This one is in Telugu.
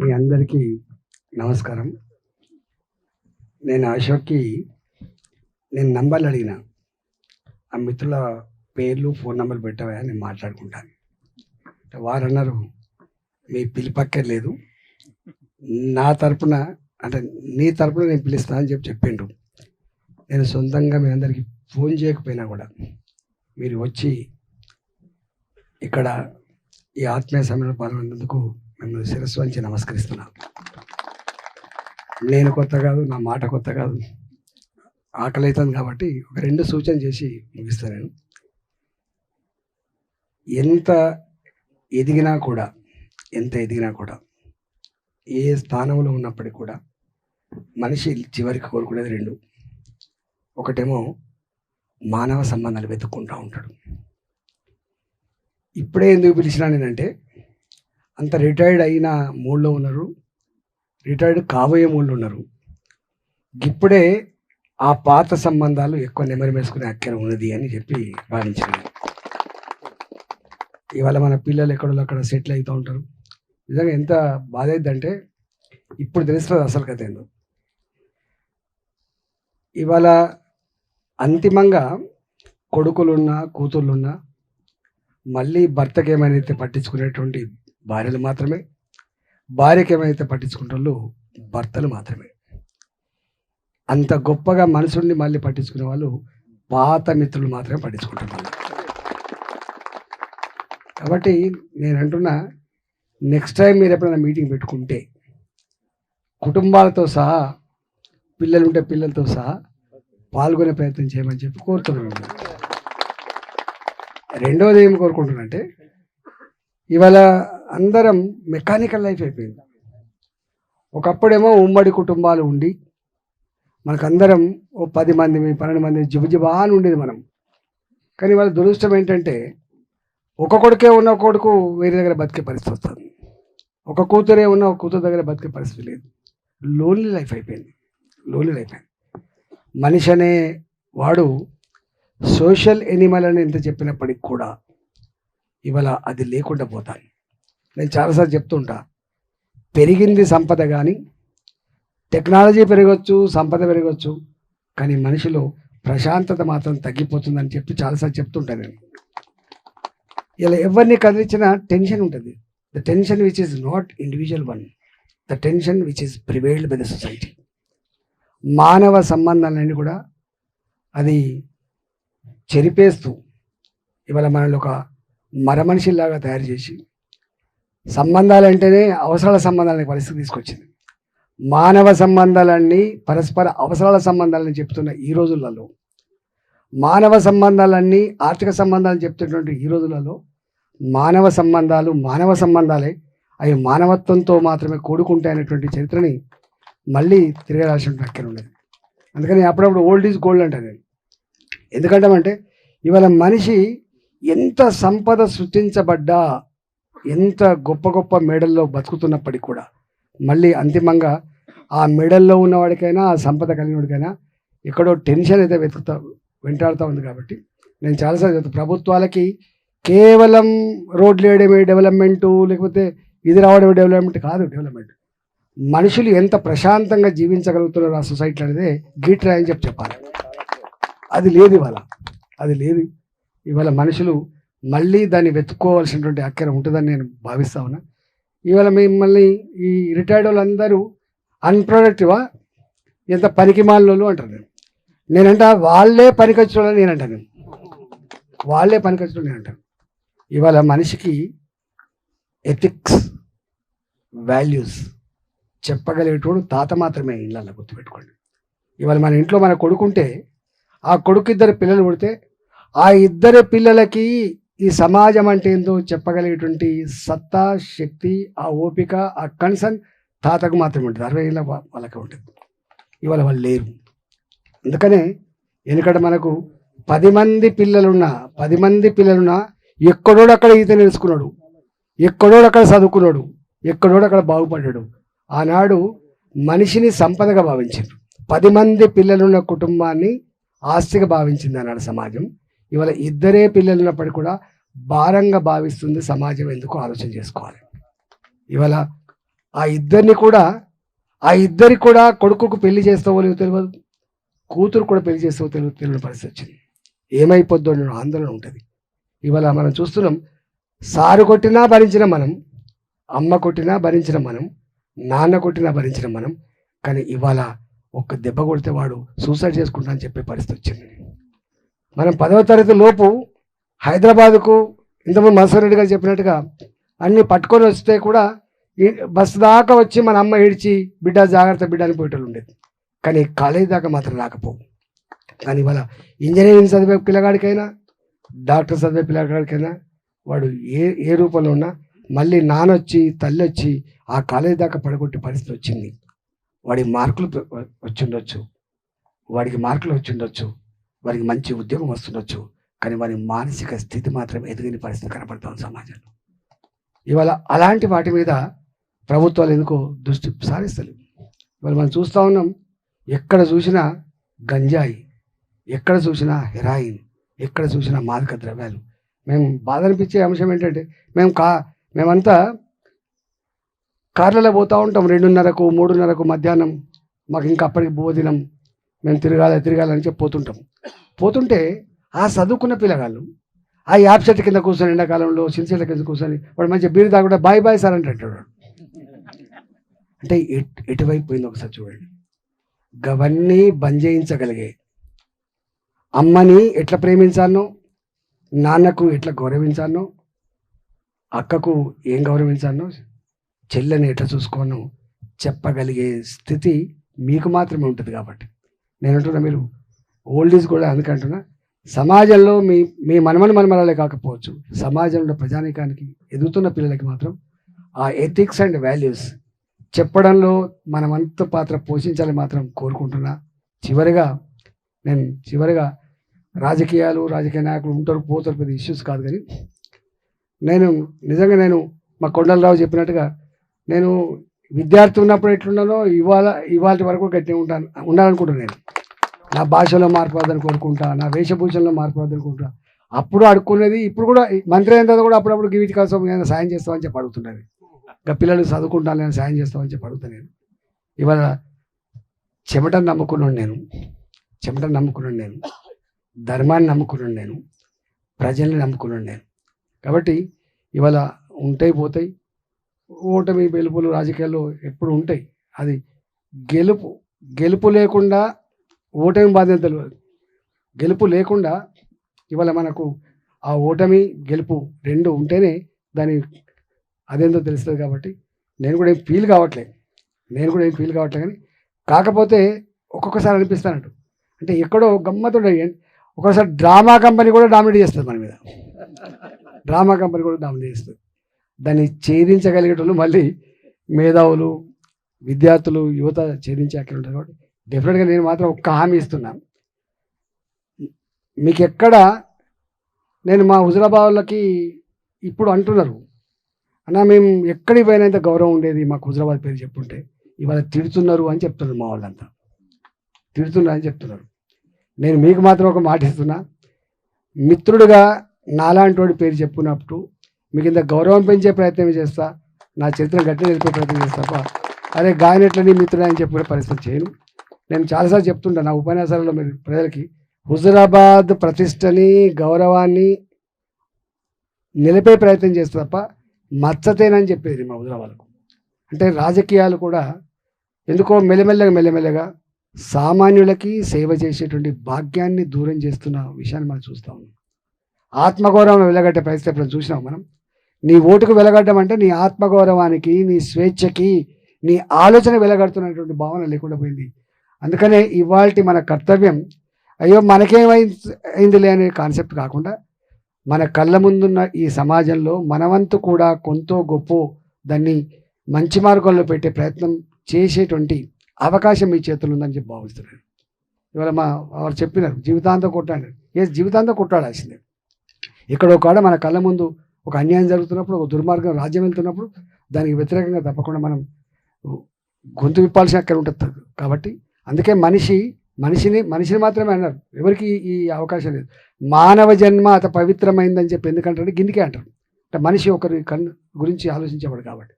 మీ అందరికీ నమస్కారం. నేను అశోక్కి నంబర్లు అడిగిన, ఆ మిత్రుల పేర్లు ఫోన్ నెంబర్లు పెట్టవా నేను మాట్లాడుకుంటాను. వారు అన్నారు మీ పిలిపక్కర్లేదు, నా తరపున అంటే నీ తరపున నేను పిలుస్తాను అని చెప్పిండు. నేను సొంతంగా మీ అందరికీ ఫోన్ చేయకపోయినా కూడా మీరు వచ్చి ఇక్కడ ఈ ఆత్మీయ సమ్మేళన పాల్గొన్నందుకు మిమ్మల్ని శిరస్సు వంచి నమస్కరిస్తున్నాను. నేను కొత్త కాదు, నా మాట కొత్త కాదు, ఆకలి అవుతుంది కాబట్టి ఒక 2 సూచన చేసి ముగిస్తాను. నేను ఎంత ఎదిగినా కూడా ఏ స్థానంలో ఉన్నప్పటికీ కూడా మనిషి చివరికి కోరుకునేది 2. ఒకటేమో మానవ సంబంధాలు వెతుక్కుంటూ ఉంటాడు. ఇప్పుడే ఎందుకు పిలిచినా నేనంటే అంత రిటైర్డ్ అయిన మూడ్లో ఉన్నారు, రిటైర్డ్ కాబోయే మూడ్లో ఉన్నారు. ఇప్పుడే ఆ పాత సంబంధాలు ఎక్కువ నెమరు వేసుకునే అక్కర ఉన్నది అని చెప్పి భావించాను. ఇవాళ మన పిల్లలు ఎక్కడో అక్కడ సెటిల్ అవుతూ ఉంటారు. నిజంగా ఎంత బాధ అయిద్దంటే ఇప్పుడు తెలుస్తుంది అసలు కథ ఏందో. ఇవాళ అంతిమంగా కొడుకులున్నా కూతుర్లున్నా మళ్ళీ భర్తకి ఏమైనా పట్టించుకునేటువంటి భార్యలు మాత్రమే, భార్యకి ఏమైతే పట్టించుకుంటారో భర్తలు మాత్రమే. అంత గొప్పగా మనసుని మళ్ళీ పట్టించుకునే వాళ్ళు పాత మిత్రులు మాత్రమే పట్టించుకుంటున్నారు. కాబట్టి నేను అంటున్నా, నెక్స్ట్ టైం మీరు ఎప్పుడైనా మీటింగ్ పెట్టుకుంటే కుటుంబాలతో సహా, పిల్లలుంటే పిల్లలతో సహా పాల్గొనే ప్రయత్నం చేయమని చెప్పి కోరుతున్నాను. రెండవది ఏం కోరుకుంటున్నానంటే, ఇవాళ అందరం మెకానికల్ లైఫ్ అయిపోయింది. ఒకప్పుడేమో ఉమ్మడి కుటుంబాలు ఉండి మనకందరం ఓ 10 మంది 12 మంది జిబుజిబా అని ఉండేది మనం. కానీ వాళ్ళ దురదృష్టం ఏంటంటే ఒక కొడుకే ఉన్న కొడుకు వేరే దగ్గర బతికే పరిస్థితి వస్తుంది, ఒక కూతురే ఉన్న ఒక కూతురు దగ్గర బతికే పరిస్థితి లేదు. లోన్లీ లైఫ్ అయిపోయింది. మనిషి అనే వాడు సోషల్ ఎనిమల్ అని ఎంత చెప్పినప్పటికి కూడా ఇవాళ అది లేకుండా పోతాను. నేను చాలాసార్లు చెప్తుంటా, పెరిగింది సంపద, కానీ టెక్నాలజీ పెరగచ్చు, సంపద పెరగచ్చు, కానీ మనిషిలో ప్రశాంతత మాత్రం తగ్గిపోతుందని చెప్పి చాలాసార్లు చెప్తుంటాను నేను. ఇలా ఎవరిని కదిలించినా టెన్షన్ ఉంటుంది. The tension which is not individual one, the tension which is prevailed by the society. మానవ సంబంధాలన్నీ కూడా అది చెరిపేస్తూ ఇవాళ మనల్ని ఒక మరమనిషిలాగా తయారు చేసి సంబంధాలంటేనే అవసరాల సంబంధాలనే పరిస్థితి తీసుకొచ్చింది. మానవ సంబంధాలన్నీ పరస్పర అవసరాల సంబంధాలని చెప్తున్న ఈ రోజులలో, మానవ సంబంధాలన్నీ ఆర్థిక సంబంధాలను చెప్తున్నటువంటి ఈ రోజులలో మానవ సంబంధాలే అవి మానవత్వంతో మాత్రమే కూడుకుంటాయనేటువంటి చరిత్రని మళ్ళీ తిరగరాల్సిన అక్కడ ఉన్నది. అందుకని అప్పుడప్పుడు ఓల్డ్ ఈజ్ గోల్డ్ అంటాను నేను. ఎందుకంటామంటే ఇవాళ మనిషి ఎంత సంపద సృష్టించబడ్డా, ఎంత గొప్ప గొప్ప మెడల్లో బతుకుతున్నప్పటికీ కూడా మళ్ళీ అంతిమంగా ఆ మెడల్లో ఉన్నవాడికైనా, ఆ సంపద కలిగినవాడికైనా ఎక్కడో టెన్షన్ అయితే వెంటాడుతూ ఉంది. కాబట్టి నేను చాలాసార్లు చెప్తాను, ప్రభుత్వాలకి కేవలం రోడ్లు వేయడమే డెవలప్మెంటు, లేకపోతే ఇది రావడమే డెవలప్మెంట్ కాదు. డెవలప్మెంట్ మనుషులు ఎంత ప్రశాంతంగా జీవించగలుగుతున్నారు ఆ సొసైటీ అనేది గీట్రా అని చెప్పాలి. అది లేదు ఇవాళ మనుషులు మళ్ళీ దాన్ని వెతుక్కోవాల్సినటువంటి అక్కర ఉంటుందని నేను భావిస్తా ఉన్నా. ఇవాళ మిమ్మల్ని ఈ రిటైర్డ్ వాళ్ళందరూ అన్ప్రొడక్టివా, ఎంత పనికి మాలినోళ్ళు అంటారు. నేనంట వాళ్ళే పనికొచ్చేవాళ్ళని నేనంటాను. ఇవాళ మనిషికి ఎథిక్స్, వాల్యూస్ చెప్పగలిగేటోడు తాత మాత్రమే. ఇళ్ళల్లో గుర్తుపెట్టుకోండి. ఇవాళ మన ఇంట్లో మన కొడుకుంటే, ఆ కొడుకు 2 పిల్లలు పుడితే ఆ 2 పిల్లలకి ఈ సమాజం అంటే ఏందో చెప్పగలిగేటువంటి సత్తా, శక్తి, ఆ ఓపిక, ఆ కన్సర్న్ తాతకు మాత్రమే ఉంటుంది. 60 ఏళ్ళ వాళ్ళకే ఉంటుంది. ఇవాళ వాళ్ళు లేరు. అందుకనే ఎందుకంటే మనకు 10 మంది పిల్లలున్నా ఎక్కడోడు అక్కడ ఈత నేర్చుకున్నాడు, ఎక్కడోడు అక్కడ చదువుకున్నాడు, ఎక్కడోడు అక్కడ బాగుపడ్డాడు. ఆనాడు మనిషిని సంపదగా భావించారు. 10 మంది పిల్లలున్న కుటుంబాన్ని ఆస్తిగా భావించింది ఆనాడు సమాజం. ఇవాళ 2 పిల్లలు ఉన్నప్పటికీ కూడా భారంగా భావిస్తుంది సమాజం. ఎందుకు ఆలోచన చేసుకోవాలి. ఇవాళ ఆ ఇద్దరిని కూడా ఆ ఇద్దరికి కూడా కొడుకుకు పెళ్లి చేస్తావో లేదో తెలియదు, కూతురు కూడా పెళ్లి చేస్తావో తెలియని పరిస్థితి వచ్చింది. ఏమైపోద్దో అన్న ఆందోళన ఉంటుంది. ఇవాళ మనం చూస్తున్నాం, సారు కొట్టినా భరించిన మనం, అమ్మ కొట్టినా భరించిన మనం, నాన్న కొట్టినా భరించిన మనం. కానీ ఇవాళ ఒక్క దెబ్బ కొడితే వాడు సూసైడ్ చేసుకుంటా అని చెప్పే పరిస్థితి వచ్చింది. మనం 10వ తరగతి లోపు హైదరాబాద్కు ఇంతకుముందు మన్సూర్ రెడ్డి గారు చెప్పినట్టుగా అన్నీ పట్టుకొని వస్తే కూడా బస్సు దాకా వచ్చి మన అమ్మ ఏడ్చి బిడ్డ జాగ్రత్త బిడ్డ అని పోయేటోళ్ళు ఉండేది. కానీ కాలేజీ దాకా మాత్రం రాకపోవు. కానీ ఇవాళ ఇంజనీరింగ్ చదివే పిల్లగాడికైనా, డాక్టర్ చదివే పిల్లగాడికైనా వాడు ఏ రూపంలో ఉన్నా మళ్ళీ నానొచ్చి తల్లి వచ్చి ఆ కాలేజీ దాకా పడగొట్టే పరిస్థితి వచ్చింది. వాడికి మార్కులు వచ్చిండొచ్చు, వాడికి మంచి ఉద్యోగం వస్తుండొచ్చు, కానీ వారి మానసిక స్థితి మాత్రం ఎదిగిన పరిస్థితి కనపడుతుంది సమాజంలో. ఇవాళ అలాంటి వాటి మీద ప్రభుత్వాలు ఎందుకో దృష్టి సారిస్తలేవు. ఇవాళ మనం చూస్తూ ఉన్నాం, ఎక్కడ చూసినా గంజాయి, ఎక్కడ చూసినా హెరాయిన్, ఎక్కడ చూసినా మాదక ద్రవ్యాలు. మేము బాధ అనిపించే అంశం ఏంటంటే మేమంతా కార్లలో పోతూ ఉంటాం 2:30కు 3:30కు మధ్యాహ్నం. మాకు ఇంకా అప్పటికి భోజనం, మేము తిరగాలని చెప్పి పోతుంటే ఆ చదువుకున్న పిల్లగాళ్ళు ఆ యాప్ చెట్టు కింద కూర్చొని ఎండాకాలంలో సిన్సియర్ల కింద కూర్చొని వాడు మంచిగా బీరు తాగుంటే బాయ్ బాయ్ సార్ అంటాడు. అంటే ఎటువైపు పోయింది ఒకసారి చూడండి. గవన్నీ బంద్ చేయించగలిగే అమ్మని ఎట్లా ప్రేమించానో, నాన్నకు ఎట్లా గౌరవించానో, అక్కకు ఏం గౌరవించానో, చెల్లెని ఎట్లా చూసుకోనో చెప్పగలిగే స్థితి మీకు మాత్రమే ఉంటుంది. కాబట్టి నేను అంటున్నా, మీరు ఓల్డ్ ఈజ్ కూడా అందుకంటున్నా, సమాజంలో మీ మనమరాలే కాకపోవచ్చు, సమాజంలో ప్రజానీకానికి ఎదుగుతున్న పిల్లలకి మాత్రం ఆ ఎథిక్స్ అండ్ వాల్యూస్ చెప్పడంలో మనమంత పాత్ర పోషించాలని మాత్రం కోరుకుంటున్నా. చివరిగా రాజకీయ నాయకులు ఉంటారు పోతారు, పెద్ద ఇష్యూస్ కాదు. కానీ నేను మా కొండలరావు చెప్పినట్టుగా నేను విద్యార్థి ఉన్నప్పుడు ఎట్లున్నానో ఇవాళ వరకు గట్టిగా ఉండాలనుకుంటున్నాను. నేను నా భాషలో మార్పు రాదని కోరుకుంటా, నా వేషభూషణలో మార్పు రాదని కోరుకుంటా. అప్పుడు అడుక్కునేది, ఇప్పుడు కూడా మంత్రి అయిన తర్వాత కూడా అప్పుడప్పుడు వీటి కోసం నేను సాయం చేస్తామని చెప్పి అడుగుతున్నది. ఇంకా పిల్లలు చదువుకుంటాను నేను సాయం చేస్తామని చెప్పి అడుగుతాను. నేను ఇవాళ చెమటను నమ్ముకున్నాను, నేను ధర్మాన్ని నమ్ముకున్నాను, నేను ప్రజల్ని నమ్ముకున్నాను. నేను కాబట్టి ఇవాళ ఉంటాయి పోతాయి, ఓటమి గెలుపులు రాజకీయాల్లో ఎప్పుడు ఉంటాయి. అది గెలుపు లేకుండా ఓటమి బాధ్యత తెలియదు. గెలుపు లేకుండా ఇవాళ మనకు ఆ ఓటమి గెలుపు రెండు ఉంటేనే దాని అదేందో తెలుస్తుంది. కాబట్టి నేను కూడా ఏం ఫీల్ కావట్లేదు కానీ కాకపోతే ఒక్కొక్కసారి అనిపిస్తానంటు, అంటే ఎక్కడో గమ్మతుండే. ఒక్కొక్కసారి డ్రామా కంపెనీ కూడా డామినేట్ చేస్తుంది మన మీద, దాన్ని ఛేదించగలిగేటోళ్ళు మళ్ళీ మేధావులు, విద్యార్థులు, యువత ఛేదించే అక్కడ ఉంటారు. కాబట్టి డెఫినెట్గా నేను మాత్రం ఒక్క హామీ ఇస్తున్నాను, మీకు ఎక్కడ నేను మా హుజురాబాద్లకి ఇప్పుడు అంటున్నారు అన్న, మేము ఎక్కడికి పోయినంత గౌరవం ఉండేది మాకు హుజురాబాద్ పేరు చెప్పుంటే, ఇవాళ తిడుతున్నారు అని చెప్తున్నారు. మా వాళ్ళంతా తిడుతున్నారని చెప్తున్నారు. నేను మీకు మాత్రం ఒక మాట ఇస్తున్నా, మిత్రుడుగా నాలాంటి వాడి పేరు చెప్పుకున్నప్పుడు మీకు ఇంత గౌరవం పెంచే ప్రయత్నం చేస్తా, నా చరిత్ర గట్టి నిలిపే ప్రయత్నం చేస్తా. అరే గాయనట్లని మిత్రుడు అని చెప్పే పరిస్థితి చేయను. నేను చాలాసార్లు చెప్తుంటా నా ఉపన్యాసాలలో మీరు ప్రజలకి, హుజురాబాద్ ప్రతిష్టని గౌరవాన్ని నిలిపే ప్రయత్నం చేస్తా తప్ప మచ్చతేనని చెప్పేది మా హుజురాబాద్కు. అంటే రాజకీయాలు కూడా ఎందుకో మెల్లమెల్లగా సామాన్యులకి సేవ చేసేటువంటి భాగ్యాన్ని దూరం చేస్తున్న విషయాన్ని మనం చూస్తూ ఉన్నాం. ఆత్మగౌరవం వెలగట్టే పరిస్థితి ఎప్పుడు చూసినాం మనం. నీ ఓటుకు వెలగడ్డం అంటే నీ ఆత్మగౌరవానికి, నీ స్వేచ్ఛకి, నీ ఆలోచన వెలగడుతున్నటువంటి భావన లేకుండా పోయింది. అందుకనే ఇవాల్టి మన కర్తవ్యం, అయ్యో మనకేమైందిలే అనే కాన్సెప్ట్ కాకుండా, మన కళ్ళ ముందున్న ఈ సమాజంలో మనవంతు కూడా కొంత గొప్ప దాన్ని మంచి మార్గంలో పెట్టే ప్రయత్నం చేసేటువంటి అవకాశం మీ చేతులు ఉందని చెప్పి భావిస్తున్నాను. ఇవాళ వారు చెప్పినారు జీవితాంతం కొట్టాడు. జీవితాంతం కొట్టాడాల్సిందే. ఇక్కడ ఒక మన కళ్ళ ముందు ఒక అన్యాయం జరుగుతున్నప్పుడు, ఒక దుర్మార్గం రాజ్యం వెళ్తున్నప్పుడు దానికి వ్యతిరేకంగా తప్పకుండా మనం గొంతు విప్పాల్సిన అక్కడ ఉంటుంది. కాబట్టి అందుకే మనిషిని మాత్రమే అన్నారు, ఎవరికి ఈ అవకాశం లేదు. మానవ జన్మ అత పవిత్రమైందని చెప్పి ఎందుకంటారు, గిన్నెకే అంటారు. అంటే మనిషి ఒకరి గురించి ఆలోచించేవాడు కాబట్టి